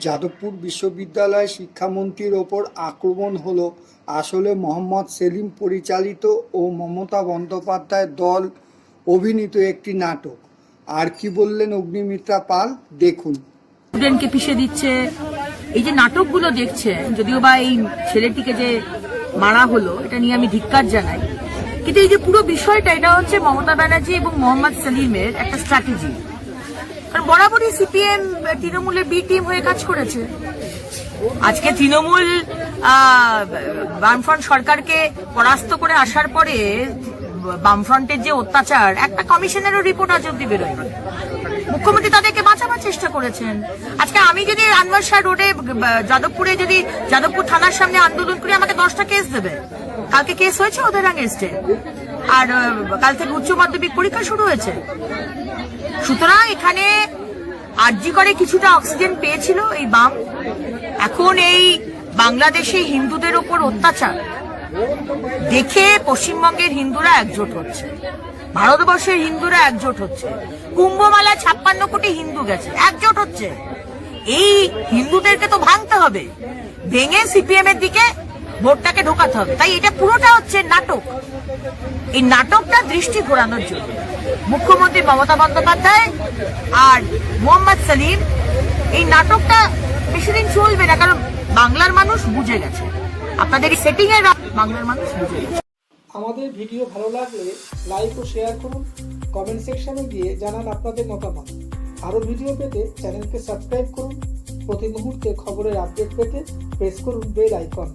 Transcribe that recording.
যাদবপুর বিশ্ববিদ্যালয় শিক্ষামন্ত্রীর ওপর আক্রমণ হলো আসলে মোহাম্মদ সেলিম পরিচালিত ও মমতা বন্দ্যোপাধ্যায় দল অভিনীত একটি নাটক। আর কি বললেন অগ্নিমিত্রা পাল, দেখুন। স্টুডেন্টকে পিষে দিচ্ছে, এই যে নাটকগুলো দেখছে, যদিও বা এই ছেলেটিকে যে মারা হলো এটা নিয়ে আমি ধিক্কার জানাই, কিন্তু এই যে পুরো বিষয়টা এটা হচ্ছে মমতা ব্যানার্জি এবং মোহাম্মদ সেলিমের একটা স্ট্র্যাটেজি। কারণ বরাবরই সিপিএম তৃণমূলের বি টিম হয়ে কাজ করেছে। আজকে তৃণমূল বামফ্রন্ট সরকারকে পরাস্ত করে আসার পরে বামফ্রন্টের যে অত্যাচার, একটা কমিশনেরও রিপোর্ট আজ অব্দি বেরোয়নি। মুখ্যমন্ত্রী তাদেরকে বাঁচাবার চেষ্টা করেছেন। আজকে আমি যদি আনোয়ার শাহ রোডে যাদবপুরে যদি যাদবপুর থানার সামনে আন্দোলন করি, আমাকে 10টা কেস দেবে। কালকে কেস হয়েছে ওদের আগেনস্টে, আর কাল থেকে উচ্চ মাধ্যমিক পরীক্ষা শুরু হয়েছে। সুতরাং এখানে আরজি করে কিছুটা অক্সিজেন পেয়েছিল এই বাম। এখন এই বাংলাদেশে হিন্দুদের ওপর অত্যাচার দেখে পশ্চিমবঙ্গের হিন্দুরা একজোট হচ্ছে, ভারতবর্ষের হিন্দুরা একজোট হচ্ছে, কুম্ভমেলা 56 কোটি হিন্দু গেছে, একজোট হচ্ছে। এই হিন্দুদেরকে তো ভাঙতে হবে, ভেঙে সিপিএম এর দিকে ভোটটাকে ঢোকাতে হবে। তাই এটা পুরোটা হচ্ছে নাটক। এই নাটকটা দৃষ্টি ঘোরানোর জন্য মুখ্যমন্ত্রী মমতা বন্দ্যোপাধ্যায় আর মোহাম্মদ সেলিম, এই নাটকটা বেশিদিন চলবে না, কারণ বাংলার মানুষ বুঝে গেছে। আপনাদের সেটিং এর বাংলার মানুষ বুঝে গেছে। আমাদের ভিডিও ভালো লাগলে লাইক ও শেয়ার করুন, কমেন্ট সেকশনে গিয়ে জানান আপনাদের মতামত। আরো ভিডিও পেতে চ্যানেলকে সাবস্ক্রাইব করুন। প্রতি মুহূর্তে খবরের আপডেট পেতে প্রেস করুন বেল আইকন।